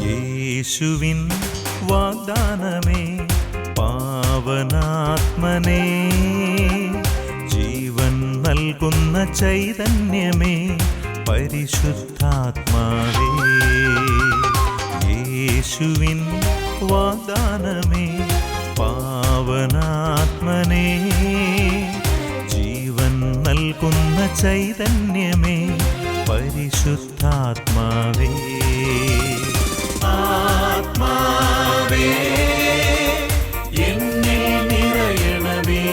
യേശുവിൻ വാഗ്ദാനമേ പാവനാത്മനേ, ജീവൻ നൽകുന്ന ചൈതന്യമേ പരിശുദ്ധാത്മാവേ. യേശുവിൻ വാഗ്ദാനമേ പാവനാത്മനേ, ജീവൻ നൽകുന്ന ചൈതന്യമേ പരിശുദ്ധാത്മാവേ. ആത്മാവേ എന്നിൽ നിറയണമേ,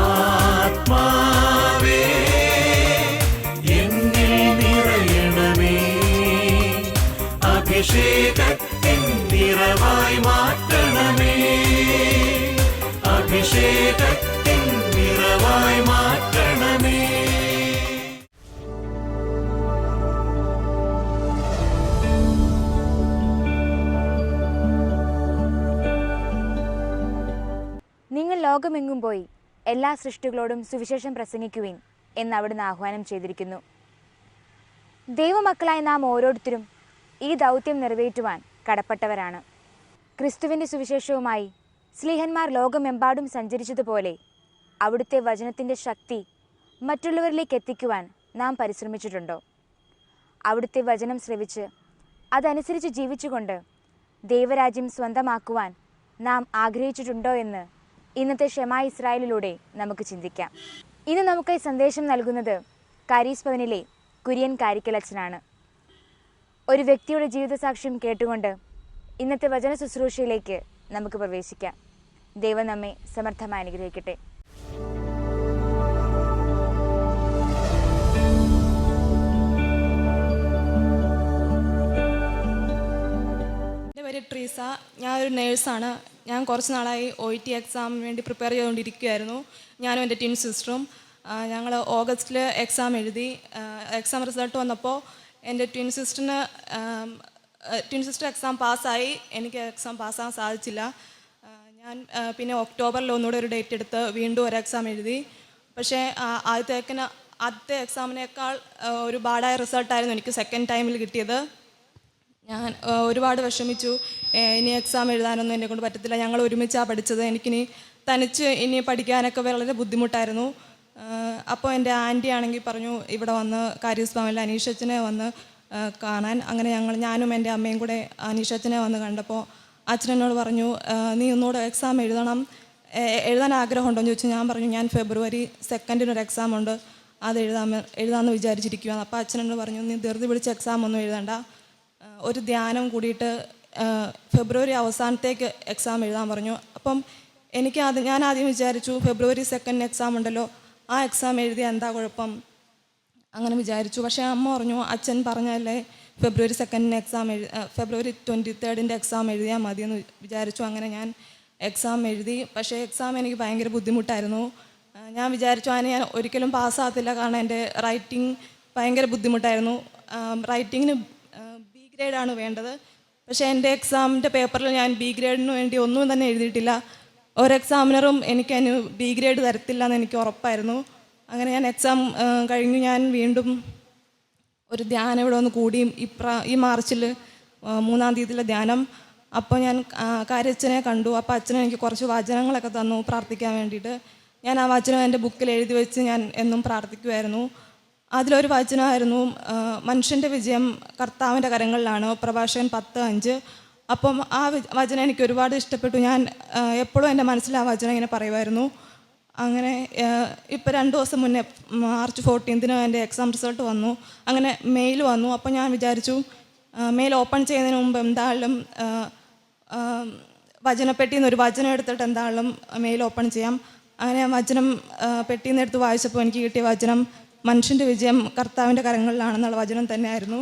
ആത്മാവേ എന്നിൽ നിറയണമേ, അഭിഷേകത്തിൻ നിറവായി മാറ്റണമേ, അഭിഷേകത്തിൻ നിറവായി മാറ്റണമേ. നിങ്ങൾ ലോകമെങ്ങും പോയി എല്ലാ സൃഷ്ടികളോടും സുവിശേഷം പ്രസംഗിക്കുവിൻ എന്ന് അവിടുന്ന് ആഹ്വാനം ചെയ്തിരിക്കുന്നു. ദൈവമക്കളായ നാം ഓരോരുത്തരും ഈ ദൗത്യം നിറവേറ്റുവാൻ കടപ്പെട്ടവരാണ്. ക്രിസ്തുവിൻ്റെ സുവിശേഷവുമായി സ്ലീഹന്മാർ ലോകമെമ്പാടും സഞ്ചരിച്ചതുപോലെ അവിടുത്തെ വചനത്തിൻ്റെ ശക്തി മറ്റുള്ളവരിലേക്ക് എത്തിക്കുവാൻ നാം പരിശ്രമിച്ചിട്ടുണ്ടോ? അവിടുത്തെ വചനം ശ്രവിച്ച് അതനുസരിച്ച് ജീവിച്ചുകൊണ്ട് ദൈവരാജ്യം സ്വന്തമാക്കുവാൻ നാം ആഗ്രഹിച്ചിട്ടുണ്ടോ എന്ന് ഇന്നത്തെ ഷെമാ ഇസ്രായേലിലൂടെ നമുക്ക് ചിന്തിക്കാം. ഇന്ന് നമുക്ക് ഈ സന്ദേശം നൽകുന്നത് കാരീസ് ഭവനിലെ കുര്യൻ കാരിക്കലച്ചനാണ്. ഒരു വ്യക്തിയുടെ ജീവിതസാക്ഷ്യം കേട്ടുകൊണ്ട് ഇന്നത്തെ വചന ശുശ്രൂഷയിലേക്ക് നമുക്ക് പ്രവേശിക്കാം. ദൈവം നമ്മെ സമർത്ഥമായി അനുഗ്രഹിക്കട്ടെ. എൻ്റെ പേര് ട്രീസ. ഞാനൊരു നേഴ്സാണ്. ഞാൻ കുറച്ച് നാളായി OET എക്സാമിന് വേണ്ടി പ്രിപ്പയർ ചെയ്തുകൊണ്ടിരിക്കുകയായിരുന്നു. ഞാനും എൻ്റെ ട്വിൻ സിസ്റ്ററും. ഞങ്ങൾ ഓഗസ്റ്റിൽ എക്സാം എഴുതി. എക്സാം റിസൾട്ട് വന്നപ്പോൾ എൻ്റെ ട്വിൻ സിസ്റ്റർ എക്സാം പാസ്സായി. എനിക്ക് എക്സാം പാസ്സാകാൻ സാധിച്ചില്ല. ഞാൻ പിന്നെ ഒക്ടോബറിൽ ഒന്നുകൂടെ ഒരു ഡേറ്റ് എടുത്ത് വീണ്ടും ഒരു എക്സാം എഴുതി. പക്ഷേ ആദ്യത്തെ എക്സാമിനേക്കാൾ ഒരു ബാഡായ റിസൾട്ടായിരുന്നു എനിക്ക് സെക്കൻഡ് ടൈമിൽ കിട്ടിയത്. ഞാൻ ഒരുപാട് വിഷമിച്ചു. ഇനി എക്സാം എഴുതാനൊന്നും എന്നെക്കൊണ്ട് പറ്റത്തില്ല. ഞങ്ങൾ ഒരുമിച്ചാണ് പഠിച്ചത്. എനിക്കിനി തനിച്ച് ഇനി പഠിക്കാനൊക്കെ വളരെ ബുദ്ധിമുട്ടായിരുന്നു. അപ്പോൾ എൻ്റെ ആൻറ്റി ആണെങ്കിൽ പറഞ്ഞു ഇവിടെ വന്ന് കാരീസ് ഭവനിൽ അനീഷച്ചനെ വന്ന് കാണാൻ. അങ്ങനെ ഞാനും എൻ്റെ അമ്മയും കൂടെ അനീഷച്ചനെ വന്ന് കണ്ടപ്പോൾ അച്ഛനോട് പറഞ്ഞു, നീ ഒന്നുകൂടെ എക്സാം എഴുതാൻ ആഗ്രഹമുണ്ടോ എന്ന് ചോദിച്ചു. ഞാൻ പറഞ്ഞു ഞാൻ ഫെബ്രുവരി 2 എക്സാം ഉണ്ട്, അത് എഴുതാമെന്ന് വിചാരിച്ചിരിക്കുകയാണ്. അപ്പോൾ അച്ഛനോട് പറഞ്ഞു നീ ധൃതി പിടിച്ച എക്സാം ഒന്നും എഴുതണ്ട, ഒരു ധ്യാനം കൂടിയിട്ട് ഫെബ്രുവരി അവസാനത്തേക്ക് എക്സാം എഴുതാൻ പറഞ്ഞു. അപ്പം ഞാൻ ആദ്യം വിചാരിച്ചു ഫെബ്രുവരി 2 എക്സാം ഉണ്ടല്ലോ, ആ എക്സാം എഴുതിയാൽ എന്താ കുഴപ്പം, അങ്ങനെ വിചാരിച്ചു. പക്ഷേ അമ്മ പറഞ്ഞു അച്ഛൻ പറഞ്ഞല്ലേ ഫെബ്രുവരി 2 എക്സാം ഫെബ്രുവരി 23 എക്സാം എഴുതിയാൽ മതിയെന്ന് വിചാരിച്ചു. അങ്ങനെ ഞാൻ എക്സാം എഴുതി. പക്ഷേ എക്സാം എനിക്ക് ഭയങ്കര ബുദ്ധിമുട്ടായിരുന്നു. ഞാൻ വിചാരിച്ചു ഞാൻ ഒരിക്കലും പാസ്സാകത്തില്ല, കാരണം എൻ്റെ റൈറ്റിംഗ് ഭയങ്കര ബുദ്ധിമുട്ടായിരുന്നു. റൈറ്റിങ്ങിന് B ഗ്രേഡാണ് വേണ്ടത്. പക്ഷേ എൻ്റെ എക്സാമിൻ്റെ പേപ്പറിൽ ഞാൻ B ഗ്രേഡിന് വേണ്ടി ഒന്നും തന്നെ എഴുതിയിട്ടില്ല. ഒരു എക്സാമിനറും എനിക്കതിന് B ഗ്രേഡ് തരത്തില്ല എന്ന് എനിക്ക് ഉറപ്പായിരുന്നു. അങ്ങനെ ഞാൻ എക്സാം കഴിഞ്ഞു. ഞാൻ വീണ്ടും ഒരു ധ്യാനം ഇവിടെ വന്ന് കൂടി. ഈ മാർച്ചിൽ 3-ാം തീയതിയിലെ ധ്യാനം. അപ്പോൾ ഞാൻ കാര്യച്ഛനെ കണ്ടു. അപ്പോൾ അച്ഛനെ എനിക്ക് കുറച്ച് വചനങ്ങളൊക്കെ തന്നു പ്രാർത്ഥിക്കാൻ വേണ്ടിയിട്ട്. ഞാൻ ആ വചനം എൻ്റെ ബുക്കിൽ എഴുതി വെച്ച് ഞാൻ എന്നും പ്രാർത്ഥിക്കുമായിരുന്നു. അതിലൊരു വചനമായിരുന്നു മനുഷ്യൻ്റെ വിജയം കർത്താവിൻ്റെ കരങ്ങളിലാണ്, പ്രഭാഷകൻ 10:5. അപ്പം ആ വചനം എനിക്ക് ഒരുപാട് ഇഷ്ടപ്പെട്ടു. ഞാൻ എപ്പോഴും എൻ്റെ മനസ്സിൽ ആ വചനം ഇങ്ങനെ പറയുമായിരുന്നു. അങ്ങനെ ഇപ്പോൾ 2 ദിവസം മുന്നേ മാർച്ച് 14 എൻ്റെ എക്സാം റിസൾട്ട് വന്നു. അങ്ങനെ മെയിൽ വന്നു. അപ്പോൾ ഞാൻ വിചാരിച്ചു മെയിൽ ഓപ്പൺ ചെയ്യുന്നതിന് മുമ്പ് എന്തായാലും വചനപ്പെട്ടിയിൽ നിന്ന് ഒരു വചനം എടുത്തിട്ട് എന്തായാലും മെയിൽ ഓപ്പൺ ചെയ്യാം. അങ്ങനെ വചനം പെട്ടിയിൽ നിന്ന് എടുത്ത് വായിച്ചപ്പോൾ എനിക്ക് കിട്ടിയ വചനം മനുഷ്യൻ്റെ വിജയം കർത്താവിൻ്റെ കരങ്ങളിലാണെന്നുള്ള വചനം തന്നെയായിരുന്നു.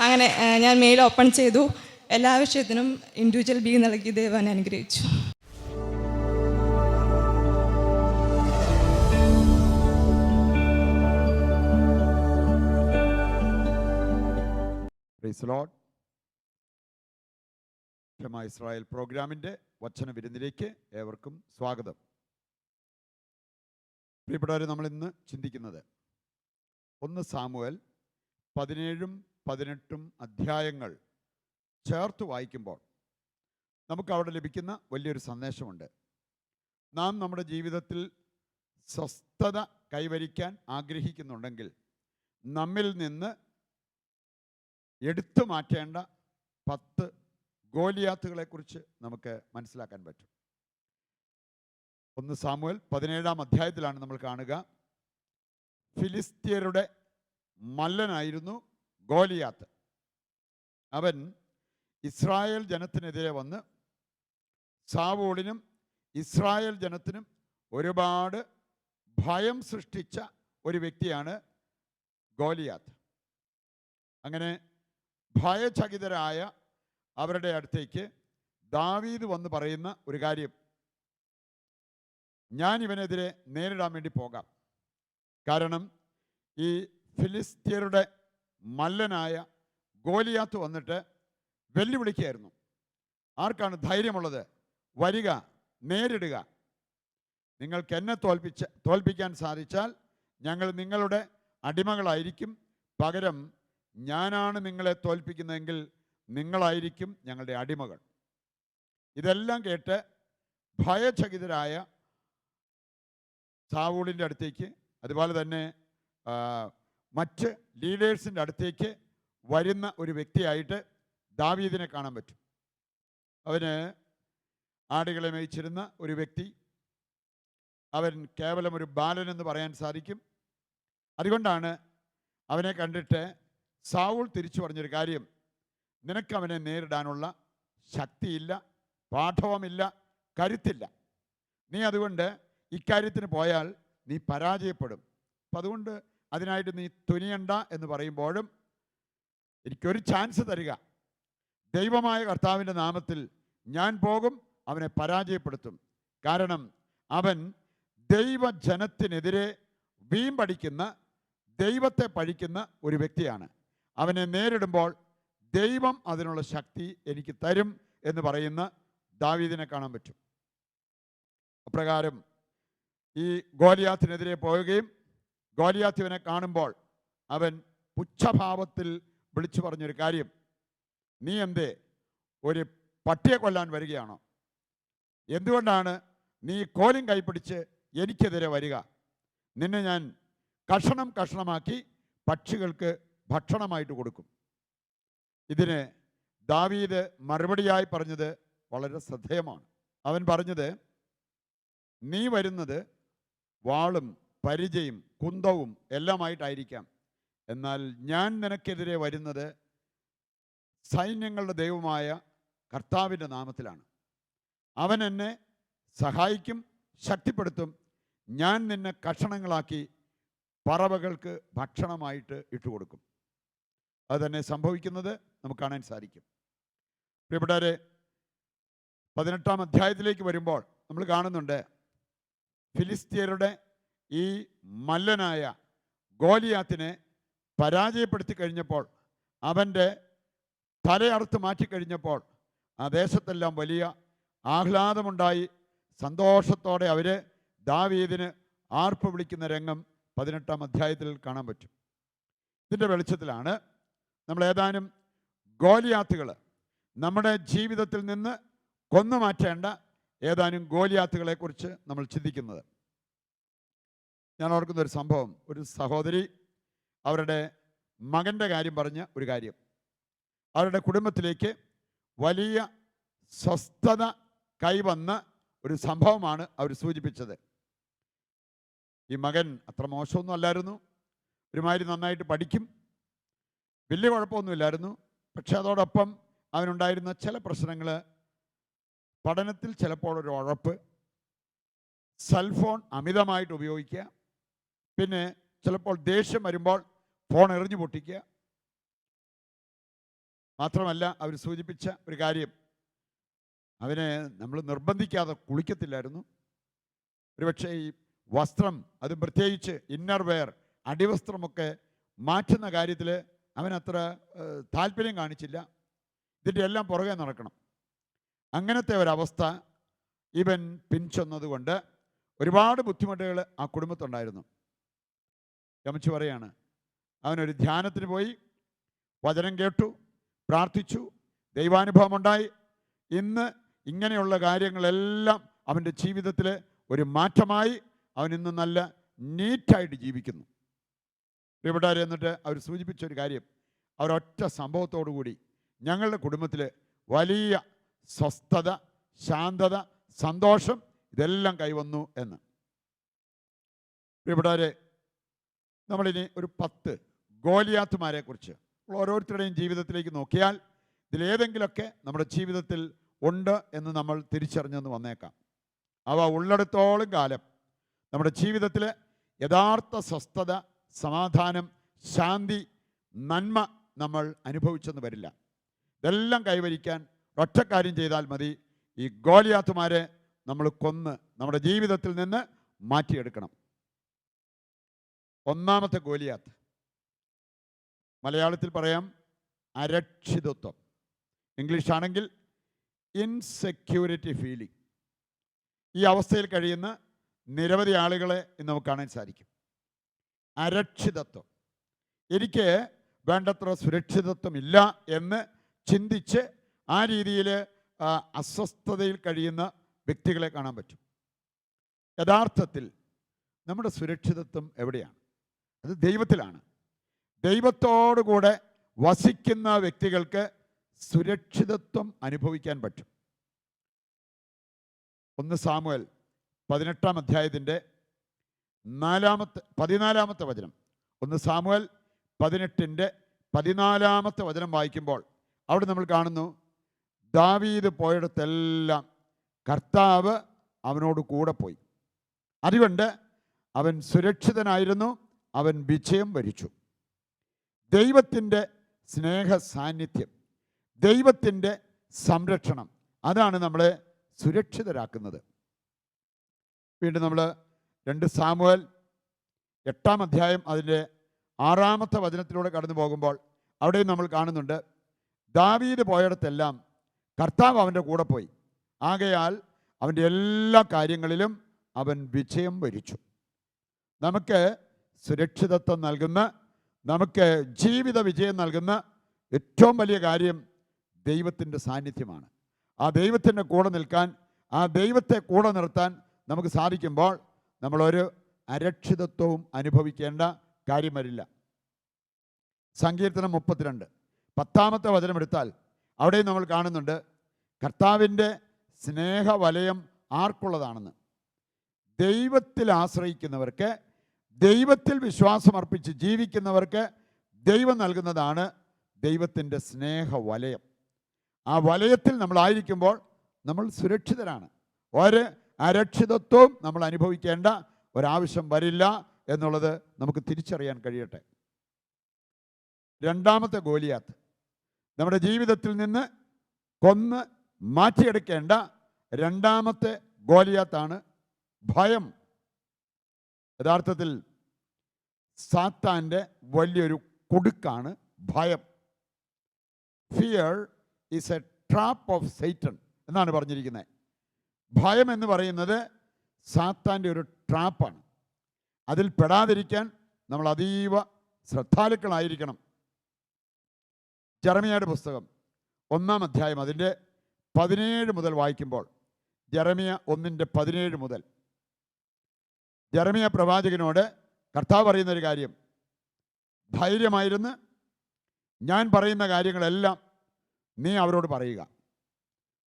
അങ്ങനെ ഞാൻ മെയിൽ ഓപ്പൺ ചെയ്തു. എല്ലാ വിഷയത്തിനും ഇൻഡിവിജ്വൽ B നൽകി ദൈവം അനുഗ്രഹിച്ചു. Praise Lord. ക്ഷമ ഇസ്രായേൽ പ്രോഗ്രാമിൻ്റെ വചന വിരുന്നിലേക്ക് ഏവർക്കും സ്വാഗതം. പ്രിയപ്പെട്ടവരെ, നമ്മൾ ഇന്ന് ചിന്തിക്കുന്നത് 1 സാമുവേൽ 17, 18 അധ്യായങ്ങൾ ചേർത്ത് വായിക്കുമ്പോൾ നമുക്ക് അവിടെ ലഭിക്കുന്ന വലിയൊരു സന്ദേശമുണ്ട്. നാം നമ്മുടെ ജീവിതത്തിൽ സ്വസ്ഥത കൈവരിക്കാൻ ആഗ്രഹിക്കുന്നുണ്ടെങ്കിൽ നമ്മിൽ നിന്ന് എടുത്തു മാറ്റേണ്ട 10 ഗോലിയാത്തുകളെക്കുറിച്ച് നമുക്ക് മനസ്സിലാക്കാൻ പറ്റും. 1 സാമുവേൽ 17 അധ്യായത്തിലാണ് നമ്മൾ കാണുക. ഫിലിസ്ത്യരുടെ മല്ലനായിരുന്നു ഗോലിയാത്ത്. അവൻ ഇസ്രായേൽ ജനത്തിനെതിരെ വന്ന് സാവൂളിനും ഇസ്രായേൽ ജനത്തിനും ഒരുപാട് ഭയം സൃഷ്ടിച്ച ഒരു വ്യക്തിയാണ് ഗോലിയാത്ത്. അങ്ങനെ ഭയചകിതരായ അവരുടെ അടുത്തേക്ക് ദാവീദ് വന്ന് പറയുന്ന ഒരു കാര്യം, ഞാൻ ഇവനെതിരെ നേരിടാൻ വേണ്ടി പോകാം. കാരണം ഈ ഫിലിസ്ത്യരുടെ മല്ലനായ ഗോലിയാത്ത് വന്നിട്ട് വെല്ലുവിളിക്കുകയായിരുന്നു. ആർക്കാണ് ധൈര്യമുള്ളത്? വരിക, നേരിടുക. നിങ്ങൾക്ക് എന്നെ തോൽപ്പിക്കാൻ സാധിച്ചാൽ ഞങ്ങൾ നിങ്ങളുടെ അടിമകളായിരിക്കും. പകരം ഞാനാണ് നിങ്ങളെ തോൽപ്പിക്കുന്നതെങ്കിൽ നിങ്ങളായിരിക്കും ഞങ്ങളുടെ അടിമകൾ. ഇതെല്ലാം കേട്ട് ഭയചകിതരായ സാവൂളിൻ്റെ അടുത്തേക്ക്, അതുപോലെ തന്നെ മറ്റ് ലീഡേഴ്സിൻ്റെ അടുത്തേക്ക് വരുന്ന ഒരു വ്യക്തിയായിട്ട് ദാവീദിനെ കാണാൻ പറ്റും. അവന് ആടുകളെ മേയിച്ചിരുന്ന ഒരു വ്യക്തി. അവൻ കേവലം ഒരു ബാലനെന്ന് പറയാൻ സാധിക്കും. അതുകൊണ്ടാണ് അവനെ കണ്ടിട്ട് സാവൂൾ തിരിച്ചു പറഞ്ഞൊരു കാര്യം, നിനക്കവനെ നേരിടാനുള്ള ശക്തിയില്ല, പാഠവമില്ല, കരുത്തില്ല. നീ അതുകൊണ്ട് ഇക്കാര്യത്തിന് പോയാൽ നീ പരാജയപ്പെടും. അപ്പം അതുകൊണ്ട് അതിനായിട്ട് നീ തുനിയണ്ട എന്ന് പറയുമ്പോഴും എനിക്കൊരു ചാൻസ് തരിക. ദൈവമായ കർത്താവിൻ്റെ നാമത്തിൽ ഞാൻ പോകും, അവനെ പരാജയപ്പെടുത്തും. കാരണം അവൻ ദൈവജനത്തിനെതിരെ വീമ്പടിക്കുന്ന, ദൈവത്തെ പഴിക്കുന്ന ഒരു വ്യക്തിയാണ്. അവനെ നേരിടുമ്പോൾ ദൈവം അതിനുള്ള ശക്തി എനിക്ക് തരും എന്ന് പറയുന്ന ദാവീദിനെ കാണാൻ പറ്റും. അപ്രകാരം ഈ ഗോലിയാത്തിനെതിരെ പോവുകയും ഗോലിയാത്തിനെ കാണുമ്പോൾ അവൻ പുച്ഛഭാവത്തിൽ വിളിച്ചു പറഞ്ഞൊരു കാര്യം, നീ എന്തേ ഒരു പട്ടിയെ കൊല്ലാൻ വരികയാണോ? എന്തുകൊണ്ടാണ് നീ കോലും കൈപ്പിടിച്ച് എനിക്കെതിരെ വരിക? നിന്നെ ഞാൻ കഷണം കഷണമാക്കി പക്ഷികൾക്ക് ഭക്ഷണമായിട്ട് കൊടുക്കും. ഇതിന് ദാവീദ് മറുപടിയായി പറഞ്ഞത് വളരെ ശ്രദ്ധേയമാണ്. അവൻ പറഞ്ഞത്, നീ വരുന്നത് വാളും പരിചയും കുന്തവും എല്ലാമായിട്ടായിരിക്കാം, എന്നാൽ ഞാൻ നിനക്കെതിരെ വരുന്നത് സൈന്യങ്ങളുടെ ദൈവമായ കർത്താവിൻ്റെ നാമത്തിലാണ്. അവൻ എന്നെ സഹായിക്കും, ശക്തിപ്പെടുത്തും. ഞാൻ നിന്നെ കഷണങ്ങളാക്കി പറവകൾക്ക് ഭക്ഷണമായിട്ട് ഇട്ടുകൊടുക്കും. അത് തന്നെ സംഭവിക്കുന്നത് നമുക്ക് കാണാൻ സാധിക്കും. പ്രിയപ്പെട്ടവരെ, 18 അധ്യായത്തിലേക്ക് വരുമ്പോൾ നമ്മൾ കാണുന്നുണ്ട്, ഫിലിസ്ത്യരുടെ ഈ മല്ലനായ ഗോലിയാത്തിനെ പരാജയപ്പെടുത്തി കഴിഞ്ഞപ്പോൾ, അവൻ്റെ തലയറുത്ത് മാറ്റിക്കഴിഞ്ഞപ്പോൾ ആ ദേശത്തെല്ലാം വലിയ ആഹ്ലാദമുണ്ടായി. സന്തോഷത്തോടെ അവർ ദാവീദിന് ആർപ്പ് വിളിക്കുന്ന രംഗം 18 അധ്യായത്തിൽ കാണാൻ പറ്റും. ഇതിൻ്റെ വെളിച്ചത്തിലാണ് നമ്മൾ ഏതാനും ഗോലിയാത്തുകൾ, നമ്മുടെ ജീവിതത്തിൽ നിന്ന് കൊന്നുമാറ്റേണ്ട ഏതാനും ഗോലിയാത്തുകളെക്കുറിച്ച് നമ്മൾ ചിന്തിക്കുന്നത്. ഞാൻ ഓർക്കുന്ന ഒരു സംഭവം, ഒരു സഹോദരി അവരുടെ മകൻ്റെ കാര്യം പറഞ്ഞ ഒരു കാര്യം. അവരുടെ കുടുംബത്തിലേക്ക് വലിയ സ്വസ്ഥത കൈവന്ന ഒരു സംഭവമാണ് അവർ സൂചിപ്പിച്ചത്. ഈ മകൻ അത്ര മോശമൊന്നും അല്ലായിരുന്നു, ഒരുമാതിരി നന്നായിട്ട് പഠിക്കും, വലിയ കുഴപ്പമൊന്നുമില്ലായിരുന്നു. പക്ഷെ അതോടൊപ്പം അവനുണ്ടായിരുന്ന ചില പ്രശ്നങ്ങൾ, പഠനത്തിൽ ചിലപ്പോൾ ഒരു ഉഴപ്പ്, സെൽഫോൺ അമിതമായിട്ട് ഉപയോഗിക്കുക, പിന്നെ ചിലപ്പോൾ ദേഷ്യം വരുമ്പോൾ ഫോൺ എറിഞ്ഞു പൊട്ടിക്കുക. മാത്രമല്ല അവർ സൂചിപ്പിച്ച ഒരു കാര്യം, അവനെ നമ്മൾ നിർബന്ധിക്കാതെ കുളിക്കത്തില്ലായിരുന്നു. ഒരുപക്ഷെ ഈ വസ്ത്രം, അത് പ്രത്യേകിച്ച് ഇന്നർ വെയർ, അടിവസ്ത്രമൊക്കെ മാറ്റുന്ന കാര്യത്തിൽ അവനത്ര താല്പര്യം കാണിച്ചില്ല. ഇതിൻ്റെ എല്ലാം പുറകെ നടക്കണം. അങ്ങനത്തെ ഒരവസ്ഥ ഇവൻ പിൻചെന്നതുകൊണ്ട് ഒരുപാട് ബുദ്ധിമുട്ടുകൾ ആ കുടുംബത്തുണ്ടായിരുന്നു. യമച്ചു പറയാണ്, അവനൊരു ധ്യാനത്തിന് പോയി, വചനം കേട്ടു, പ്രാർത്ഥിച്ചു, ദൈവാനുഭവം ഉണ്ടായി. ഇന്ന് ഇങ്ങനെയുള്ള കാര്യങ്ങളെല്ലാം അവൻ്റെ ജീവിതത്തിൽ ഒരു മാറ്റമായി. അവൻ ഇന്ന് നല്ല നീറ്റായിട്ട് ജീവിക്കുന്നു. പ്രിയപ്പെട്ടവരെ, എന്നിട്ട് അവർ സൂചിപ്പിച്ചൊരു കാര്യം, അവരൊറ്റ സംഭവത്തോടു കൂടി ഞങ്ങളുടെ കുടുംബത്തിൽ വലിയ സ്വസ്ഥത, ശാന്തത, സന്തോഷം ഇതെല്ലാം കൈവന്നു എന്ന്. പ്രിയപ്പെട്ടവരെ, നമ്മളിനി ഒരു 10 ഗോലിയാത്തുമാരെ കുറിച്ച് ഓരോരുത്തരുടെയും ജീവിതത്തിലേക്ക് നോക്കിയാൽ ഇതിലേതെങ്കിലുമൊക്കെ നമ്മുടെ ജീവിതത്തിൽ ഉണ്ട് എന്ന് നമ്മൾ തിരിച്ചറിഞ്ഞെന്ന് വന്നേക്കാം. അവ ഉള്ളിടത്തോളം കാലം നമ്മുടെ ജീവിതത്തിൽ യഥാർത്ഥ സ്വസ്ഥത, സമാധാനം, ശാന്തി, നന്മ നമ്മൾ അനുഭവിച്ചെന്ന് വരില്ല. ഇതെല്ലാം കൈവരിക്കാൻ ഒറ്റ കാര്യം ചെയ്താൽ മതി, ഈ ഗോലിയാത്തുമാരെ നമ്മൾ കൊന്ന് നമ്മുടെ ജീവിതത്തിൽ നിന്ന് മാറ്റിയെടുക്കണം. ഒന്നാമത്തെ ഗോലിയാത്ത്, മലയാളത്തിൽ പറയാം അരക്ഷിതത്വം, ഇംഗ്ലീഷാണെങ്കിൽ ഇൻസെക്യൂരിറ്റി ഫീലിംഗ്. ഈ അവസ്ഥയിൽ കഴിയുന്ന നിരവധി ആളുകളെ ഇന്ന് നമുക്ക് കാണാൻ സാധിക്കും. അരക്ഷിതത്വം, എനിക്ക് വേണ്ടത്ര സുരക്ഷിതത്വമില്ല എന്ന് ചിന്തിച്ച് ആ രീതിയിൽ അസ്വസ്ഥതയിൽ കഴിയുന്ന വ്യക്തികളെ കാണാൻ പറ്റും. യഥാർത്ഥത്തിൽ നമ്മുടെ സുരക്ഷിതത്വം എവിടെയാണ്? അത് ദൈവത്തിലാണ്. ദൈവത്തോടുകൂടെ വസിക്കുന്ന വ്യക്തികൾക്ക് സുരക്ഷിതത്വം അനുഭവിക്കാൻ പറ്റും. 1 സാമുവേൽ 18-ാം അധ്യായത്തിൻ്റെ 14-ാമത്തെ വചനം, 1 സാമുവേൽ 18-ന്റെ 14-ാമത്തെ വചനം വായിക്കുമ്പോൾ അവിടെ നമ്മൾ കാണുന്നു, ദാവീദ് പോയിടത്തെല്ലാം കർത്താവ് അവനോട് കൂടെ പോയി. അതുകൊണ്ട് അവൻ സുരക്ഷിതനായിരുന്നു, അവൻ വിജയം വരിച്ചു. ദൈവത്തിൻ്റെ സ്നേഹ സാന്നിധ്യം, ദൈവത്തിൻ്റെ സംരക്ഷണം, അതാണ് നമ്മളെ സുരക്ഷിതരാക്കുന്നത്. വീണ്ടും നമ്മൾ 2 സാമുവേൽ 8-ാം അധ്യായം അതിൻ്റെ 6-ാമത്തെ വചനത്തിലൂടെ കടന്നു പോകുമ്പോൾ അവിടെയും നമ്മൾ കാണുന്നുണ്ട്, ദാവീദ് പോയിടത്തെല്ലാം കർത്താവ് അവൻ്റെ കൂടെ പോയി, ആകയാൽ അവൻ്റെ എല്ലാ കാര്യങ്ങളിലും അവൻ വിജയം വരിച്ചു. നമുക്ക് സുരക്ഷിതത്വം നൽകുന്ന, നമുക്ക് ജീവിത വിജയം നൽകുന്ന ഏറ്റവും വലിയ കാര്യം ദൈവത്തിൻ്റെ സാന്നിധ്യമാണ്. ആ ദൈവത്തിൻ്റെ കൂടെ നിൽക്കാൻ, ആ ദൈവത്തെ കൂടെ നിർത്താൻ നമുക്ക് സാധിക്കുമ്പോൾ നമ്മളൊരു അരക്ഷിതത്വവും അനുഭവിക്കേണ്ട കാര്യം വരില്ല. സങ്കീർത്തനം 32 10-ാമത്തെ വചനം എടുത്താൽ അവിടെയും നമ്മൾ കാണുന്നുണ്ട്, കർത്താവിൻ്റെ സ്നേഹവലയം ആർക്കുള്ളതാണെന്ന്. ദൈവത്തിൽ ആശ്രയിക്കുന്നവർക്ക്, ദൈവത്തിൽ വിശ്വാസമർപ്പിച്ച് ജീവിക്കുന്നവർക്ക് ദൈവം നൽകുന്നതാണ് ദൈവത്തിൻ്റെ സ്നേഹവലയം. ആ വലയത്തിൽ നമ്മളായിരിക്കുമ്പോൾ നമ്മൾ സുരക്ഷിതരാണ്. ഒരു അരക്ഷിതത്വവും നമ്മൾ അനുഭവിക്കേണ്ട ഒരാവശ്യം വരില്ല എന്നുള്ളത് നമുക്ക് തിരിച്ചറിയാൻ കഴിയട്ടെ. 2-ാമത്തെ ഗോലിയാത്ത്, നമ്മുടെ ജീവിതത്തിൽ നിന്ന് കൊന്ന് മാറ്റിയെടുക്കേണ്ട 2-ാമത്തെ ഗോലിയാത്താണ് ഭയം. യഥാർത്ഥത്തിൽ സാത്താൻ്റെ വലിയൊരു കൊടുക്കാണ് ഭയം. Fear is A trap of Satan എന്നാണ് പറഞ്ഞിരിക്കുന്നത്. ഭയം എന്ന് പറയുന്നത് സാത്താൻ്റെ ഒരു ട്രാപ്പാണ്. അതിൽ പെടാതിരിക്കാൻ നമ്മൾ അതീവ ശ്രദ്ധാലുക്കളായിരിക്കണം. ജെറമിയയുടെ പുസ്തകം 1-ാം അധ്യായം അതിൻ്റെ 17 മുതൽ വായിക്കുമ്പോൾ, ജെറമിയ 1-17 മുതൽ ജെറമിയ പ്രവാചകനോട് കർത്താവ് പറയുന്നൊരു കാര്യം, ധൈര്യമായിരുന്ന് ഞാൻ പറയുന്ന കാര്യങ്ങളെല്ലാം നീ അവരോട് പറയുക,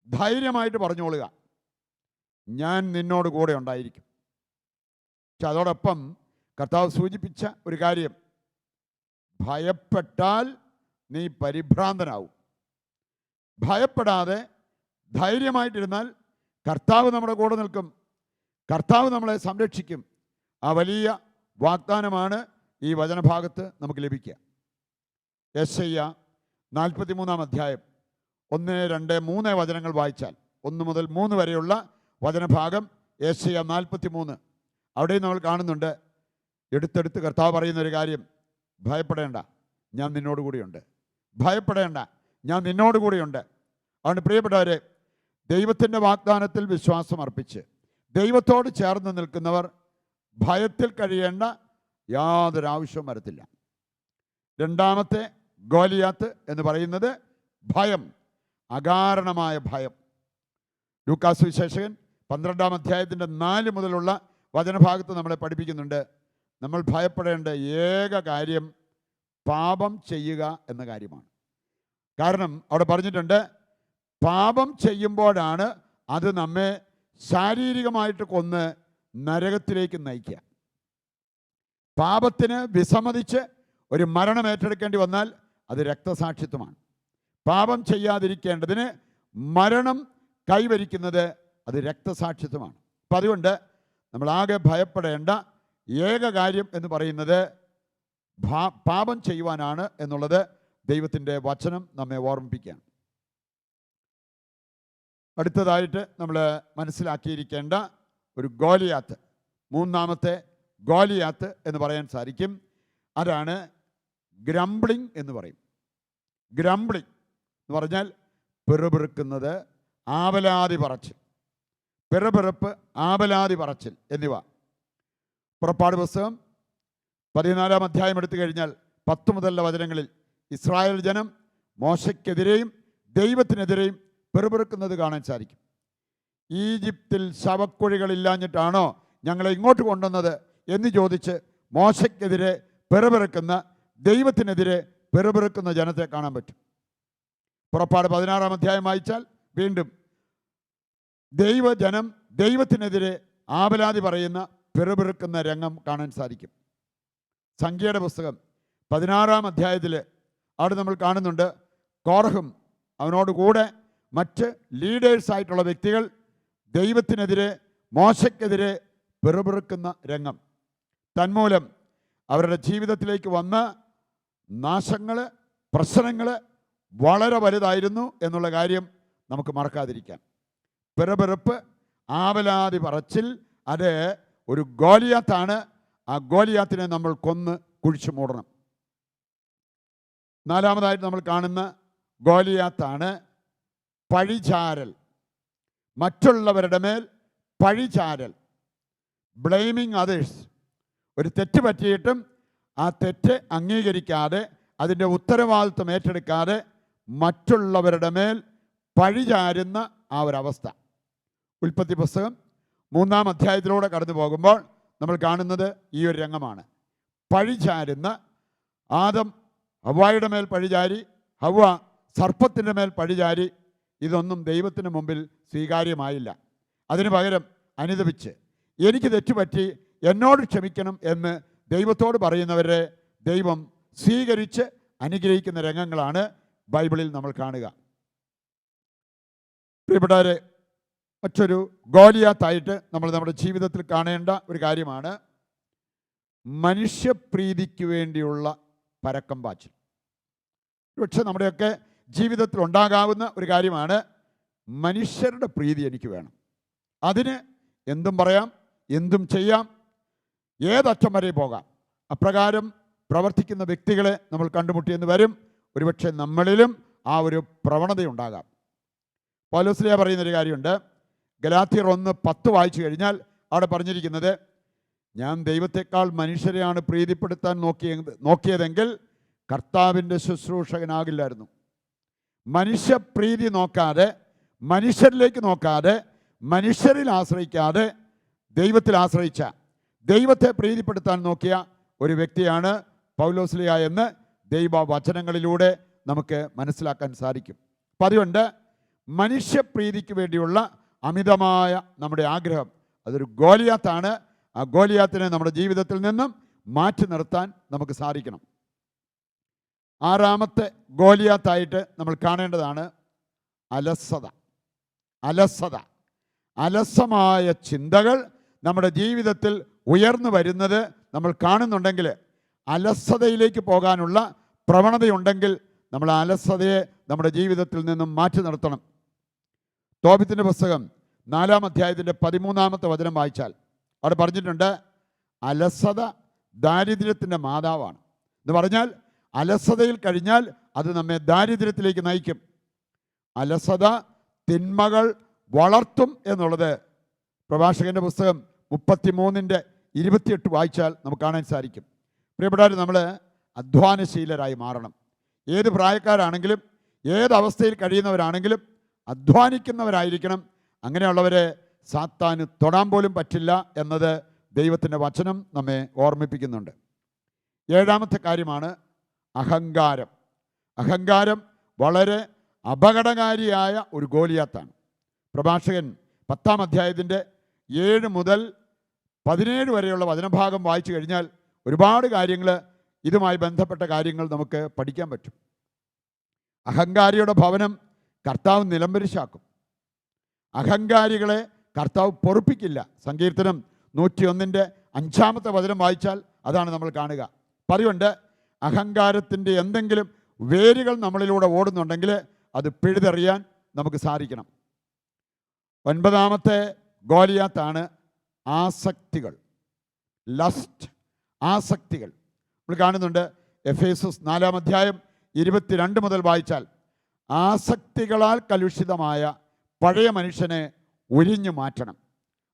ധൈര്യമായിട്ട് പറഞ്ഞോളുക, ഞാൻ നിന്നോട് കൂടെ ഉണ്ടായിരിക്കും. പക്ഷെ അതോടൊപ്പം കർത്താവ് സൂചിപ്പിച്ച ഒരു കാര്യം, ഭയപ്പെട്ടാൽ നീ പരിഭ്രാന്തനാവും. ഭയപ്പെടാതെ ധൈര്യമായിട്ടിരുന്നാൽ കർത്താവ് നമ്മുടെ കൂടെ നിൽക്കും, കർത്താവ് നമ്മളെ സംരക്ഷിക്കും. ആ വലിയ വാഗ്ദാനമാണ് ഈ വചനഭാഗത്ത് നമുക്ക് ലഭിക്കുക. യെശയ്യാ 43-ാം അധ്യായം 1, 2, 3 വചനങ്ങൾ വായിച്ചാൽ, 1 മുതൽ 3 വരെയുള്ള വചനഭാഗം യെശയ്യാ 43, അവിടെയും നമ്മൾ കാണുന്നുണ്ട്, എടുത്തെടുത്ത് കർത്താവ് പറയുന്നൊരു കാര്യം, ഭയപ്പെടേണ്ട, ഞാൻ നിന്നോട് കൂടിയുണ്ട്. ഭയപ്പെടേണ്ട, ഞാൻ നിന്നോട് കൂടിയുണ്ട്. അതുകൊണ്ട് പ്രിയപ്പെട്ടവരെ, ദൈവത്തിൻ്റെ വാഗ്ദാനത്തിൽ വിശ്വാസം അർപ്പിച്ച് ദൈവത്തോട് ചേർന്ന് നിൽക്കുന്നവർ ഭയത്തിൽ കഴിയേണ്ട യാതൊരു ആവശ്യവും വരത്തില്ല. രണ്ടാമത്തെ ഗോലിയാത്ത് എന്ന് പറയുന്നത് ഭയം, അകാരണമായ ഭയം. ലൂക്കാസ് സുവിശേഷകൻ 12-ാം അധ്യായത്തിൻ്റെ 4 മുതലുള്ള വചനഭാഗത്ത് നമ്മളെ പഠിപ്പിക്കുന്നുണ്ട്, നമ്മൾ ഭയപ്പെടേണ്ട ഏക കാര്യം പാപം ചെയ്യുക എന്ന കാര്യമാണ്. കാരണം അവിടെ പറഞ്ഞിട്ടുണ്ട്, പാപം ചെയ്യുമ്പോഴാണ് അത് നമ്മെ ശാരീരികമായിട്ട് കൊന്ന് നരകത്തിലേക്ക് നയിക്കുക. പാപത്തിന് വിസമ്മതിച്ച് ഒരു മരണം ഏറ്റെടുക്കേണ്ടി വന്നാൽ അത് രക്തസാക്ഷിത്വമാണ്. പാപം ചെയ്യാതിരിക്കേണ്ടതിന് മരണം കൈവരിക്കുന്നത് അത് രക്തസാക്ഷിത്വമാണ്. അപ്പം അതുകൊണ്ട് നമ്മളാകെ ഭയപ്പെടേണ്ട ഏക കാര്യം എന്ന് പറയുന്നത് പാപം ചെയ്യുവാനാണ് എന്നുള്ളത് ദൈവത്തിൻ്റെ വചനം നമ്മെ ഓർമ്മിപ്പിക്കുകയാണ്. അടുത്തതായിട്ട് നമ്മൾ മനസ്സിലാക്കിയിരിക്കേണ്ട ഒരു ഗോലിയാത്ത്, മൂന്നാമത്തെ ഗോലിയാത്ത് എന്ന് പറയാൻ സാധിക്കും. അതാണ് ഗ്രംബ്ലിംഗ് എന്ന് പറയും. ഗ്രംബ്ലിംഗ് എന്ന് പറഞ്ഞാൽ പിറുപിറുക്കുന്നത്, ആവലാതി പറച്ചിൽ, പിറുപിറുപ്പ്, ആവലാതി പറച്ചിൽ എന്നിവ. പുറപ്പാട് പുസ്തകം 14-ാം അധ്യായം എടുത്തു കഴിഞ്ഞാൽ 10 മുതലുള്ള വചനങ്ങളിൽ ഇസ്രായേൽ ജനം മോശയ്ക്കെതിരെയും ദൈവത്തിനെതിരെയും പിറുപിറുക്കുന്നത് കാണാൻ സാധിക്കും. ഈജിപ്തിൽ ശവക്കുഴികളില്ലാഞ്ഞിട്ടാണോ ഞങ്ങളെ ഇങ്ങോട്ട് കൊണ്ടുവന്നത് എന്ന് ചോദിച്ച് മോശയ്ക്കെതിരെ പിറുപിറുക്കുന്ന, ദൈവത്തിനെതിരെ പിറുപിറുക്കുന്ന ജനത്തെ കാണാൻ പറ്റും. പുറപ്പാട് 16-ാം അധ്യായം വായിച്ചാൽ വീണ്ടും ദൈവജനം ദൈവത്തിനെതിരെ ആവലാതി പറയുന്ന, പിറുപിറുക്കുന്ന രംഗം കാണാൻ സാധിക്കും. സംഖ്യയുടെ പുസ്തകം 16-ാം അധ്യായത്തിൽ അവിടെ നമ്മൾ കാണുന്നുണ്ട്, കോറഹും അവനോട് കൂടെ മറ്റ് ലീഡേഴ്സായിട്ടുള്ള വ്യക്തികൾ ദൈവത്തിനെതിരെ മോശയ്ക്കെതിരെ പിറുപിറുക്കുന്ന രംഗം. തന്മൂലം അവരുടെ ജീവിതത്തിലേക്ക് വന്ന നാശങ്ങൾ, പ്രശ്നങ്ങൾ വളരെ വലുതായിരുന്നു എന്നുള്ള കാര്യം നമുക്ക് മറക്കാതിരിക്കാം. പിറുപിറുപ്പ്, ആവലാതി പറച്ചിൽ, അത് ഒരു ഗോലിയാത്താണ്. ആ ഗോലിയാത്തിനെ നമ്മൾ കൊന്ന് കുഴിച്ചു മൂടണം. നാലാമതായിട്ട് നമ്മൾ കാണുന്ന ഗോലിയാത്താണ് പഴിചാരൽ, മറ്റുള്ളവരുടെ മേൽ പഴിചാരൽ, ബ്ലെയിമിങ് അതേഴ്സ്. ഒരു തെറ്റ് പറ്റിയിട്ടും ആ തെറ്റ് അംഗീകരിക്കാതെ, അതിൻ്റെ ഉത്തരവാദിത്വം ഏറ്റെടുക്കാതെ മറ്റുള്ളവരുടെ മേൽ പഴിചാരുന്ന ആ ഒരവസ്ഥ. ഉൽപ്പത്തി പുസ്തകം 3-ാം അധ്യായത്തിലൂടെ കടന്നു പോകുമ്പോൾ നമ്മൾ കാണുന്നത് ഈ ഒരു രംഗമാണ്. പഴിചാരുന്ന, ആദം ഹവ്വായുടെ മേൽ പഴിചാരി, ഹവ്വ സർപ്പത്തിൻ്റെ മേൽ പഴിചാരി. ഇതൊന്നും ദൈവത്തിന് മുമ്പിൽ സ്വീകാര്യമായില്ല. അതിനു പകരം അനുതപിച്ച് എനിക്ക് തെറ്റുപറ്റി, എന്നോട് ക്ഷമിക്കണം എന്ന് ദൈവത്തോട് പറയുന്നവരെ ദൈവം സ്വീകരിച്ച് അനുഗ്രഹിക്കുന്ന രംഗങ്ങളാണ് ബൈബിളിൽ നമ്മൾ കാണുക. പ്രിയപ്പെട്ടവരെ, മറ്റൊരു ഗോലിയാത്തായിട്ട് നമ്മൾ നമ്മുടെ ജീവിതത്തിൽ കാണേണ്ട ഒരു കാര്യമാണ് മനുഷ്യപ്രീതിക്ക് വേണ്ടിയുള്ള പരക്കം പാച്ചിൽ. പക്ഷെ നമ്മുടെയൊക്കെ ജീവിതത്തിൽ ഉണ്ടാകാവുന്ന ഒരു കാര്യമാണ് മനുഷ്യരുടെ പ്രീതി എനിക്ക് വേണം. അതിന് എന്തും പറയാം, എന്തും ചെയ്യാം, ഏതറ്റം വരെ പോകാം. അപ്രകാരം പ്രവർത്തിക്കുന്ന വ്യക്തികളെ നമ്മൾ കണ്ടുമുട്ടിയെന്ന് വരും. ഒരുപക്ഷെ നമ്മളിലും ആ ഒരു പ്രവണതയുണ്ടാകാം. പൗലോസ്ലീഹ പറയുന്നൊരു കാര്യമുണ്ട്. ഗലാത്യർ 1:10 വായിച്ചു കഴിഞ്ഞാൽ അവിടെ പറഞ്ഞിരിക്കുന്നത്, ഞാൻ ദൈവത്തെക്കാൾ മനുഷ്യരെയാണ് പ്രീതിപ്പെടുത്താൻ നോക്കിയതെങ്കിൽ കർത്താവിൻ്റെ ശുശ്രൂഷകനാകില്ലായിരുന്നു. മനുഷ്യപ്രീതി നോക്കാതെ, മനുഷ്യരിലേക്ക് നോക്കാതെ, മനുഷ്യരിൽ ആശ്രയിക്കാതെ ദൈവത്തിൽ ആശ്രയിച്ച, ദൈവത്തെ പ്രീതിപ്പെടുത്താൻ നോക്കിയ ഒരു വ്യക്തിയാണ് പൗലോസ്ലീഹ എന്ന് ദൈവവചനങ്ങളിലൂടെ നമുക്ക് മനസ്സിലാക്കാൻ സാധിക്കും. അപ്പം അതുകൊണ്ട് മനുഷ്യപ്രീതിക്ക് വേണ്ടിയുള്ള അമിതമായ നമ്മുടെ ആഗ്രഹം അതൊരു ഗോലിയാത്താണ്. ആ ഗോലിയാത്തിനെ നമ്മുടെ ജീവിതത്തിൽ നിന്നും മാറ്റി നിർത്താൻ നമുക്ക് സാധിക്കണം. ആറാമത്തെ ഗോലിയാത്തായിട്ട് നമ്മൾ കാണേണ്ടതാണ് അലസത. അലസത, അലസമായ ചിന്തകൾ നമ്മുടെ ജീവിതത്തിൽ ഉയർന്നു വരുന്നത് നമ്മൾ കാണുന്നുണ്ടെങ്കിൽ, അലസതയിലേക്ക് പോകാനുള്ള പ്രവണതയുണ്ടെങ്കിൽ നമ്മൾ ആ അലസതയെ നമ്മുടെ ജീവിതത്തിൽ നിന്നും മാറ്റി നിർത്തണം. തോബിത്തിൻ്റെ പുസ്തകം 4-ാം അധ്യായത്തിൻ്റെ 13-ാമത്തെ വചനം വായിച്ചാൽ അവിടെ പറഞ്ഞിട്ടുണ്ട്, അലസത ദാരിദ്ര്യത്തിൻ്റെ മാതാവാണ് എന്ന് പറഞ്ഞാൽ അലസതയിൽ കഴിഞ്ഞാൽ അത് നമ്മെ ദാരിദ്ര്യത്തിലേക്ക് നയിക്കും. അലസത തിന്മകൾ വളർത്തും എന്നുള്ളത് പ്രഭാഷകൻ്റെ പുസ്തകം 33:28 വായിച്ചാൽ നമുക്ക് കാണാൻ സാധിക്കും. പ്രിയപ്പെട്ടവർ, നമ്മൾ അധ്വാനശീലരായി മാറണം. ഏത് പ്രായക്കാരാണെങ്കിലും ഏത് അവസ്ഥയിൽ കഴിയുന്നവരാണെങ്കിലും അധ്വാനിക്കുന്നവരായിരിക്കണം. അങ്ങനെയുള്ളവരെ സാത്താന് തൊടാൻ പോലും പറ്റില്ല എന്നത് ദൈവത്തിൻ്റെ വചനം നമ്മെ ഓർമ്മിപ്പിക്കുന്നുണ്ട്. 7ാമത്തെ കാര്യമാണ് അഹങ്കാരം. അഹങ്കാരം വളരെ അപകടകാരിയായ ഒരു ഗോലിയാത്താണ്. പ്രഭാഷകൻ 10-ാം അധ്യായത്തിൻ്റെ 7 മുതൽ 17 വരെയുള്ള വചനഭാഗം വായിച്ചു കഴിഞ്ഞാൽ ഒരുപാട് കാര്യങ്ങൾ, ഇതുമായി ബന്ധപ്പെട്ട കാര്യങ്ങൾ നമുക്ക് പഠിക്കാൻ പറ്റും. അഹങ്കാരിയുടെ ഭവനം കർത്താവ് നിലംപരിശാക്കും. അഹങ്കാരികളെ കർത്താവ് പൊറുപ്പിക്കില്ല. സങ്കീർത്തനം 101:5 വചനം വായിച്ചാൽ അതാണ് നമ്മൾ കാണുക. പറയുണ്ട്, അഹങ്കാരത്തിൻ്റെ എന്തെങ്കിലും വേരുകൾ നമ്മളിലൂടെ ഓടുന്നുണ്ടെങ്കിൽ അത് പിഴുതെറിയാൻ നമുക്ക് സാധിക്കണം. 9ാമത്തെ ഗോലിയാത്താണ് ആസക്തികൾ, ലസ്റ്റ്, ആസക്തികൾ. നമ്മൾ കാണുന്നുണ്ട് എഫേസസ് 4-ാം അധ്യായം 22 മുതൽ വായിച്ചാൽ, ആസക്തികളാൽ കലുഷിതമായ പഴയ മനുഷ്യനെ ഒഴിഞ്ഞു മാറ്റണം.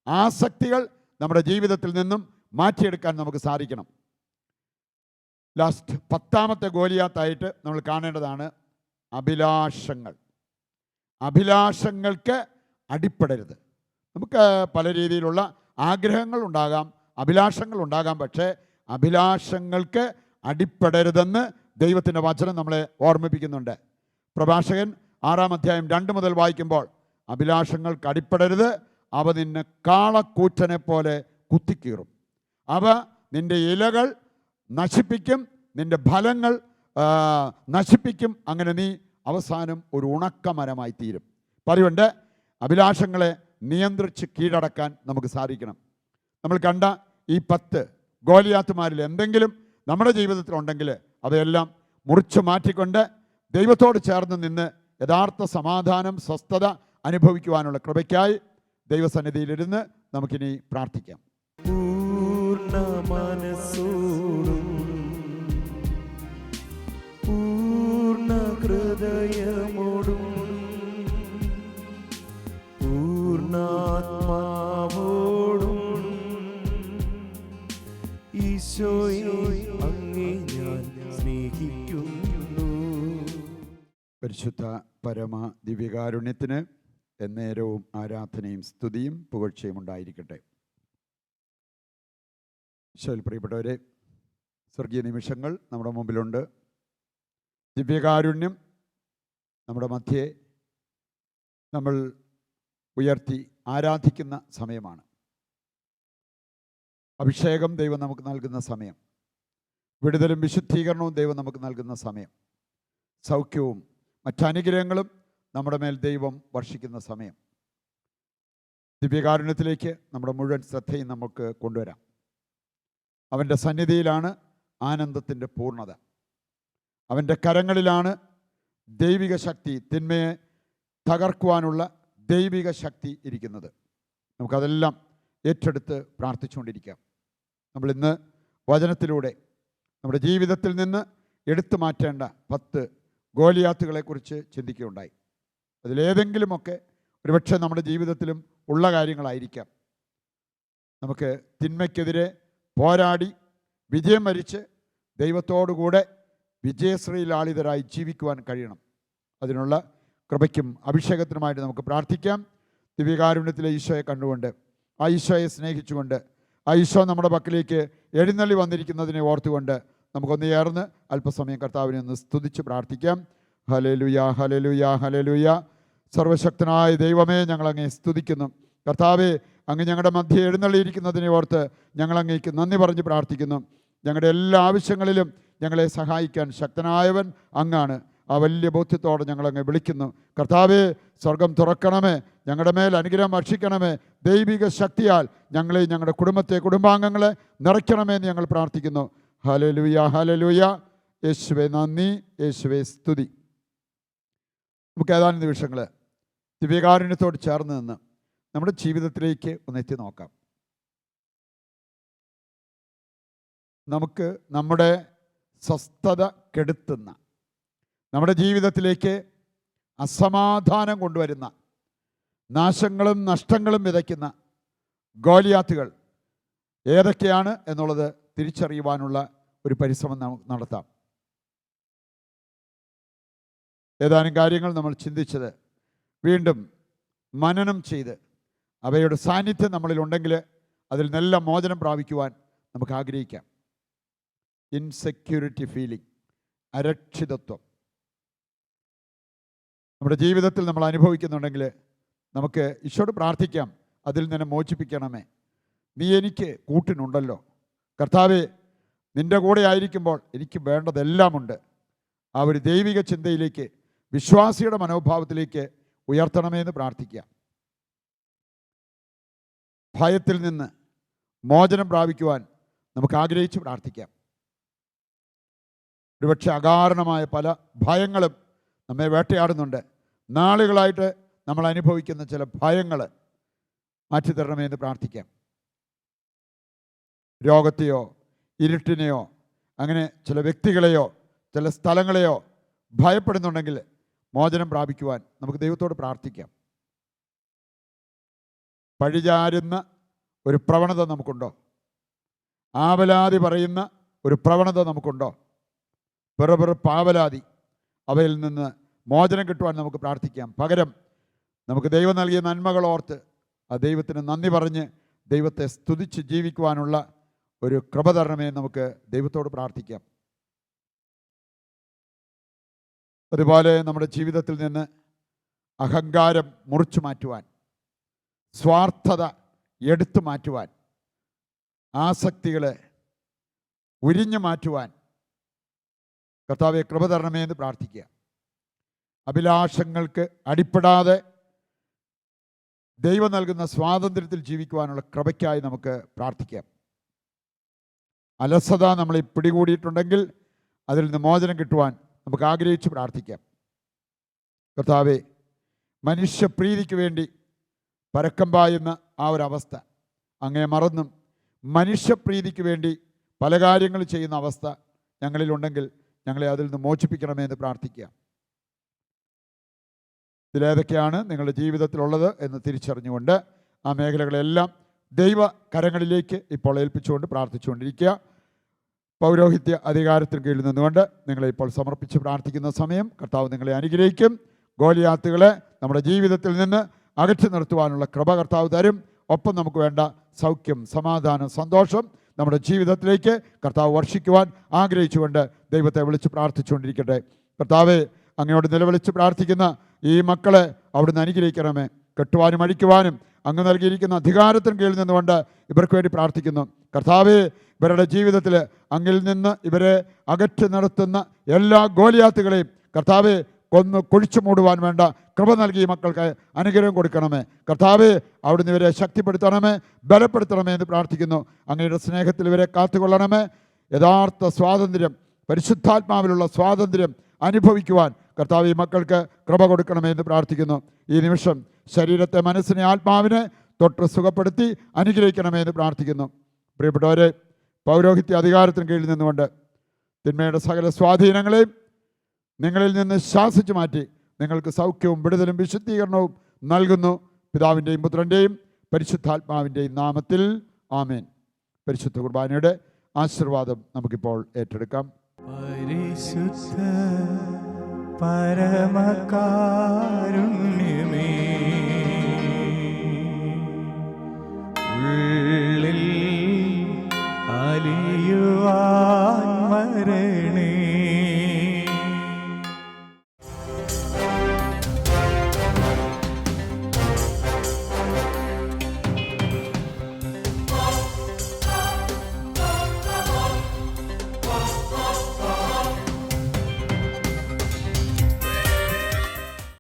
ആസക്തികൾ നമ്മുടെ ജീവിതത്തിൽ നിന്നും മാറ്റിയെടുക്കാൻ നമുക്ക് സാധിക്കണം. ലാസ്റ്റ് 10ാമത്തെ ഗോലിയാത്തായിട്ട് നമ്മൾ കാണേണ്ടതാണ് അഭിലാഷങ്ങൾ. അഭിലാഷങ്ങൾക്ക് അടിപ്പെടരുത്. നമുക്ക് പല രീതിയിലുള്ള ആഗ്രഹങ്ങൾ ഉണ്ടാകാം, അഭിലാഷങ്ങൾ ഉണ്ടാകാം. പക്ഷേ അഭിലാഷങ്ങൾക്ക് അടിപ്പെടരുതെന്ന് ദൈവത്തിൻ്റെ വചനം നമ്മളെ ഓർമ്മിപ്പിക്കുന്നുണ്ട്. പ്രഭാഷകൻ 6-ാം അധ്യായം 2 മുതൽ വായിക്കുമ്പോൾ, അഭിലാഷങ്ങൾക്ക് അടിപ്പെടരുത്, അവ നിന്നെ കാളക്കൂറ്റനെ പോലെ കുത്തിക്കീറും. അവ നിൻ്റെ ഇലകൾ നശിപ്പിക്കും, നിൻ്റെ ഫലങ്ങൾ നശിപ്പിക്കും. അങ്ങനെ നീ അവസാനം ഒരു ഉണക്കമരമായി തീരും. പറയുണ്ട്, അഭിലാഷങ്ങളെ നിയന്ത്രിച്ച് കീഴടക്കാൻ നമുക്ക് സാധിക്കണം. നമ്മൾ കണ്ട ഈ 10 ഗോലിയാത്തുമാരിൽ എന്തെങ്കിലും നമ്മുടെ ജീവിതത്തിലുണ്ടെങ്കിൽ അവയെല്ലാം മുറിച്ചു മാറ്റിക്കൊണ്ട് ദൈവത്തോട് ചേർന്ന് നിന്ന് യഥാർത്ഥ സമാധാനം, സ്വസ്ഥത അനുഭവിക്കുവാനുള്ള കൃപയ്ക്കായി ദൈവസന്നിധിയിലിരുന്ന് നമുക്കിനി പ്രാർത്ഥിക്കാം. പൂർണ്ണ മനസ്സോടും പൂർണ്ണ ഹൃദയമോടും പൂർണ്ണാത്മാവോടും ഈശോയെ അങ്ങേ ഞാൻ സ്നേഹിക്കുന്നു. പരിശുദ്ധ പരമ ദിവ്യകാരുണ്യത്തിന് എന്നേരവും ആരാധനയും സ്തുതിയും പുകഴ്ചയും ഉണ്ടായിരിക്കട്ടെ. ഈശോയിൽ പ്രിയപ്പെട്ടവരെ, സ്വർഗീയ നിമിഷങ്ങൾ നമ്മുടെ മുമ്പിലുണ്ട്. ദിവ്യകാരുണ്യം നമ്മുടെ മധ്യേ നമ്മൾ ഉയർത്തി ആരാധിക്കുന്ന സമയമാണ്. അഭിഷേകം ദൈവം നമുക്ക് നൽകുന്ന സമയം, വിടുതലും വിശുദ്ധീകരണവും ദൈവം നമുക്ക് നൽകുന്ന സമയം, സൗഖ്യവും മറ്റനുഗ്രഹങ്ങളും നമ്മുടെ മേൽ ദൈവം വർഷിക്കുന്ന സമയം. ദിവ്യകാരുണ്യത്തിലേക്ക് നമ്മുടെ മുഴുവൻ ശ്രദ്ധയും നമുക്ക് കൊണ്ടുവരാം. അവൻ്റെ സന്നിധിയിലാണ് ആനന്ദത്തിൻ്റെ പൂർണ്ണത. അവൻ്റെ കരങ്ങളിലാണ് ദൈവിക ശക്തി, തിന്മയെ തകർക്കുവാനുള്ള ദൈവിക ശക്തി ഇരിക്കുന്നത്. നമുക്കതെല്ലാം ഏറ്റെടുത്ത് പ്രാർത്ഥിച്ചുകൊണ്ടിരിക്കാം. നമ്മളിന്ന് വചനത്തിലൂടെ നമ്മുടെ ജീവിതത്തിൽ നിന്ന് എടുത്തു മാറ്റേണ്ട 10 ഗോലിയാത്തുകളെക്കുറിച്ച് ചിന്തിക്കുകയുണ്ടായി. അതിലേതെങ്കിലുമൊക്കെ ഒരുപക്ഷെ നമ്മുടെ ജീവിതത്തിലും ഉള്ള കാര്യങ്ങളായിരിക്കാം. നമുക്ക് തിന്മയ്ക്കെതിരെ പോരാടി വിജയം വരിച്ച് ദൈവത്തോടുകൂടെ വിജയശ്രീലാളിതരായി ജീവിക്കുവാൻ കഴിയണം. അതിനുള്ള കൃപയ്ക്കും അഭിഷേകത്തിനുമായിട്ട് നമുക്ക് പ്രാർത്ഥിക്കാം. ദിവ്യകാരുണ്യത്തിലെ ഈശോയെ കണ്ടുകൊണ്ട്, ആ ഈശോയെ സ്നേഹിച്ചുകൊണ്ട്, ആ ഈശോ നമ്മുടെ പക്കലേക്ക് എഴുന്നള്ളി വന്നിരിക്കുന്നതിനെ ഓർത്തുകൊണ്ട് നമുക്കൊന്ന് ചേർന്ന് അല്പസമയം കർത്താവിനെ ഒന്ന് സ്തുതിച്ച് പ്രാർത്ഥിക്കാം. Hallelujah, hallelujah, hallelujah. സർവശക്തനായ ദൈവമേ, ഞങ്ങളങ്ങേ സ്തുതിക്കുന്നു. കർത്താവേ, അങ്ങ് ഞങ്ങളുടെ മധ്യേ എഴുന്നള്ളിയിരിക്കുന്നതിനെ ഓർത്ത് ഞങ്ങളങ്ങേക്ക് നന്ദി പറഞ്ഞ് പ്രാർത്ഥിക്കുന്നു. ഞങ്ങളുടെ എല്ലാ ആവശ്യങ്ങളിലും ഞങ്ങളെ സഹായിക്കാൻ ശക്തനായവൻ അങ്ങാണ്. ആ വലിയ ബോധ്യത്തോടെ ഞങ്ങളങ്ങ് വിളിക്കുന്നു. കർത്താവേ, സ്വർഗം തുറക്കണമേ, ഞങ്ങളുടെ മേൽ അനുഗ്രഹം വർഷിക്കണമേ, ദൈവിക ശക്തിയാൽ ഞങ്ങളെ, ഞങ്ങളുടെ കുടുംബത്തെ, കുടുംബാംഗങ്ങളെ നിറയ്ക്കണമേ എന്ന് ഞങ്ങൾ പ്രാർത്ഥിക്കുന്നു. Hallelujah, hallelujah. യേശുവേ നന്ദി, യേശുവേ സ്തുതി. നമുക്ക് ഏതാനും നിമിഷങ്ങൾ ദിവ്യകാരുണ്യത്തോട് ചേർന്ന് നിന്ന് നമ്മുടെ ജീവിതത്തിലേക്ക് ഒന്ന് എത്തി നോക്കാം. നമുക്ക് നമ്മുടെ സ്വസ്ഥത കെടുത്തുന്ന, നമ്മുടെ ജീവിതത്തിലേക്ക് അസമാധാനം കൊണ്ടുവരുന്ന, നാശങ്ങളും നഷ്ടങ്ങളും വിതയ്ക്കുന്ന ഗോലിയാത്തുകൾ ഏതൊക്കെയാണ് എന്നുള്ളത് തിരിച്ചറിയുവാനുള്ള ഒരു പരിശ്രമം നമുക്ക് നടത്താം. ഏതാനും കാര്യങ്ങൾ നമ്മൾ ചിന്തിച്ചത് വീണ്ടും മനനം ചെയ്ത് അവയുടെ സാന്നിധ്യം നമ്മളിലുണ്ടെങ്കിൽ അതിൽ നല്ല മോചനം പ്രാപിക്കുവാൻ നമുക്ക് ആഗ്രഹിക്കാം. ഇൻസെക്യൂരിറ്റി ഫീലിംഗ്, അരക്ഷിതത്വം നമ്മുടെ ജീവിതത്തിൽ നമ്മൾ അനുഭവിക്കുന്നുണ്ടെങ്കിൽ നമുക്ക് ഈശോയോട് പ്രാർത്ഥിക്കാം, അതിൽ നിന്ന് മോചിപ്പിക്കണമേ. നീ എനിക്ക് കൂട്ടിനുണ്ടല്ലോ കർത്താവേ, നിൻ്റെ കൂടെ ആയിരിക്കുമ്പോൾ എനിക്ക് വേണ്ടതെല്ലാമുണ്ട്. ആ ഒരു ദൈവിക ചിന്തയിലേക്ക്, വിശ്വാസിയുടെ മനോഭാവത്തിലേക്ക് ഉയർത്തണമേ എന്ന് പ്രാർത്ഥിക്കാം. ഭയത്തിൽ നിന്ന് മോചനം പ്രാപിക്കുവാൻ നമുക്ക് ആഗ്രഹിച്ച് പ്രാർത്ഥിക്കാം. ഒരുപക്ഷെ അകാരണമായ പല ഭയങ്ങളും നമ്മെ വേട്ടയാടുന്നുണ്ട്. നാളുകളായിട്ട് നമ്മൾ അനുഭവിക്കുന്ന ചില ഭയങ്ങൾ മാറ്റിത്തരണമേ എന്ന് പ്രാർത്ഥിക്കാം. രോഗത്തെയോ ഇരുട്ടിനെയോ അങ്ങനെ ചില വ്യക്തികളെയോ ചില സ്ഥലങ്ങളെയോ ഭയപ്പെടുന്നുണ്ടെങ്കിൽ മോചനം പ്രാപിക്കുവാൻ നമുക്ക് ദൈവത്തോട് പ്രാർത്ഥിക്കാം. പഴിചാരുന്ന ഒരു പ്രവണത നമുക്കുണ്ടോ? ആവലാതി പറയുന്ന ഒരു പ്രവണത നമുക്കുണ്ടോ? പാവലാതി, അവയിൽ നിന്ന് മോചനം കിട്ടുവാൻ നമുക്ക് പ്രാർത്ഥിക്കാം. പകരം നമുക്ക് ദൈവം നൽകിയ നന്മകൾ ഓർത്ത് ആ ദൈവത്തിന് നന്ദി പറഞ്ഞ് ദൈവത്തെ സ്തുതിച്ച് ജീവിക്കുവാനുള്ള ഒരു കൃപ തരണമേ നമുക്ക് ദൈവത്തോട് പ്രാർത്ഥിക്കാം. അതുപോലെ നമ്മുടെ ജീവിതത്തിൽ നിന്ന് അഹങ്കാരം മുറിച്ചു മാറ്റുവാൻ, സ്വാർത്ഥത എടുത്തു മാറ്റുവാൻ, ആസക്തികളെ ഉരിഞ്ഞു മാറ്റുവാൻ കർത്താവെ കൃപ തരണമേ എന്ന് പ്രാർത്ഥിക്കുക. അഭിലാഷങ്ങൾക്ക് അടിപ്പെടാതെ ദൈവം നൽകുന്ന സ്വാതന്ത്ര്യത്തിൽ ജീവിക്കുവാനുള്ള കൃപയ്ക്കായി നമുക്ക് പ്രാർത്ഥിക്കാം. അലസത നമ്മളെ പിടികൂടിയിട്ടുണ്ടെങ്കിൽ അതിൽ നിന്ന് മോചനം കിട്ടുവാൻ നമുക്ക് ആഗ്രഹിച്ച് പ്രാർത്ഥിക്കാം. കർത്താവെ, മനുഷ്യപ്രീതിക്ക് വേണ്ടി പരക്കം പായുന്ന ആ ഒരവസ്ഥ അങ്ങേ മറന്നും മനുഷ്യപ്രീതിക്ക് വേണ്ടി പല കാര്യങ്ങൾ ചെയ്യുന്ന അവസ്ഥ ഞങ്ങളിലുണ്ടെങ്കിൽ ഞങ്ങളെ അതിൽ നിന്ന് മോചിപ്പിക്കണമേ എന്ന് പ്രാർത്ഥിക്കാം. ഇതിലേതൊക്കെയാണ് നിങ്ങളുടെ ജീവിതത്തിലുള്ളത് എന്ന് തിരിച്ചറിഞ്ഞുകൊണ്ട് ആ മേഖലകളെല്ലാം ദൈവ കരങ്ങളിലേക്ക് ഇപ്പോൾ ഏൽപ്പിച്ചുകൊണ്ട് പ്രാർത്ഥിച്ചുകൊണ്ടിരിക്കുക. പൗരോഹിത്യ അധികാരത്തിന് കീഴിൽ നിന്നുകൊണ്ട് നിങ്ങളെ ഇപ്പോൾ സമർപ്പിച്ച് പ്രാർത്ഥിക്കുന്ന സമയം കർത്താവ് നിങ്ങളെ അനുഗ്രഹിക്കും. ഗോലിയാത്തുകളെ നമ്മുടെ ജീവിതത്തിൽ നിന്ന് അകറ്റി നിർത്തുവാനുള്ള കൃപ കർത്താവ് തരും. ഒപ്പം നമുക്ക് വേണ്ട സൗഖ്യം, സമാധാനം, സന്തോഷം നമ്മുടെ ജീവിതത്തിലേക്ക് കർത്താവ് വർഷിക്കുവാൻ ആഗ്രഹിച്ചുകൊണ്ട് ദൈവത്തെ വിളിച്ച് പ്രാർത്ഥിച്ചുകൊണ്ടിരിക്കട്ടെ. കർത്താവെ, അങ്ങയോട് നിലവിളിച്ച് പ്രാർത്ഥിക്കുന്ന ഈ മക്കളെ അവിടുന്ന് അനുഗ്രഹിക്കണമേ. കെട്ടുവാനും അഴിക്കുവാനും അങ്ങ് നൽകിയിരിക്കുന്ന അധികാരത്തിന് കീഴിൽ നിന്നുകൊണ്ട് ഇവർക്ക് വേണ്ടി പ്രാർത്ഥിക്കുന്നു. കർത്താവെ, ഇവരുടെ ജീവിതത്തിൽ അങ്ങിൽ നിന്ന് ഇവരെ അകറ്റി നടത്തുന്ന എല്ലാ ഗോലിയാത്തുകളെയും കർത്താവെ കൊന്ന് കുഴിച്ചു മൂടുവാൻ വേണ്ട കൃപ നൽകി മക്കൾക്ക് അനുഗ്രഹം കൊടുക്കണമേ. കർത്താവെ, അവിടുന്ന് ഇവരെ ശക്തിപ്പെടുത്തണമേ, ബലപ്പെടുത്തണമേ എന്ന് പ്രാർത്ഥിക്കുന്നു. അങ്ങയുടെ സ്നേഹത്തിൽ ഇവരെ കാത്തുകൊള്ളണമേ. യഥാർത്ഥ സ്വാതന്ത്ര്യം, പരിശുദ്ധാത്മാവിലുള്ള സ്വാതന്ത്ര്യം അനുഭവിക്കുവാൻ കർത്താവ് ഈ മക്കൾക്ക് കൃപ കൊടുക്കണമേ എന്ന് പ്രാർത്ഥിക്കുന്നു. ഈ നിമിഷം ശരീരത്തെ, മനസ്സിനെ, ആത്മാവിനെ തൊട്ട് സുഖപ്പെടുത്തി അനുഗ്രഹിക്കണമേ എന്ന് പ്രാർത്ഥിക്കുന്നു. പ്രിയപ്പെട്ടവരെ, പൗരോഹിത്യ അധികാരത്തിന് കീഴിൽ നിന്നുകൊണ്ട് തിന്മയുടെ സകല സ്വാധീനങ്ങളെയും നിങ്ങളിൽ നിന്ന് ശാസിച്ചു മാറ്റി നിങ്ങൾക്ക് സൗഖ്യവും വിടുതലും വിശുദ്ധീകരണവും നൽകുന്നു. പിതാവിൻ്റെയും പുത്രൻ്റെയും പരിശുദ്ധാത്മാവിൻ്റെയും നാമത്തിൽ ആമേൻ. പരിശുദ്ധ കുർബാനയുടെ ആശീർവാദം നമുക്കിപ്പോൾ ഏറ്റെടുക്കാം. പരിശുദ്ധ പരമകാരുണ്യമേ, ഉള്ളിൽ അലിയുവാ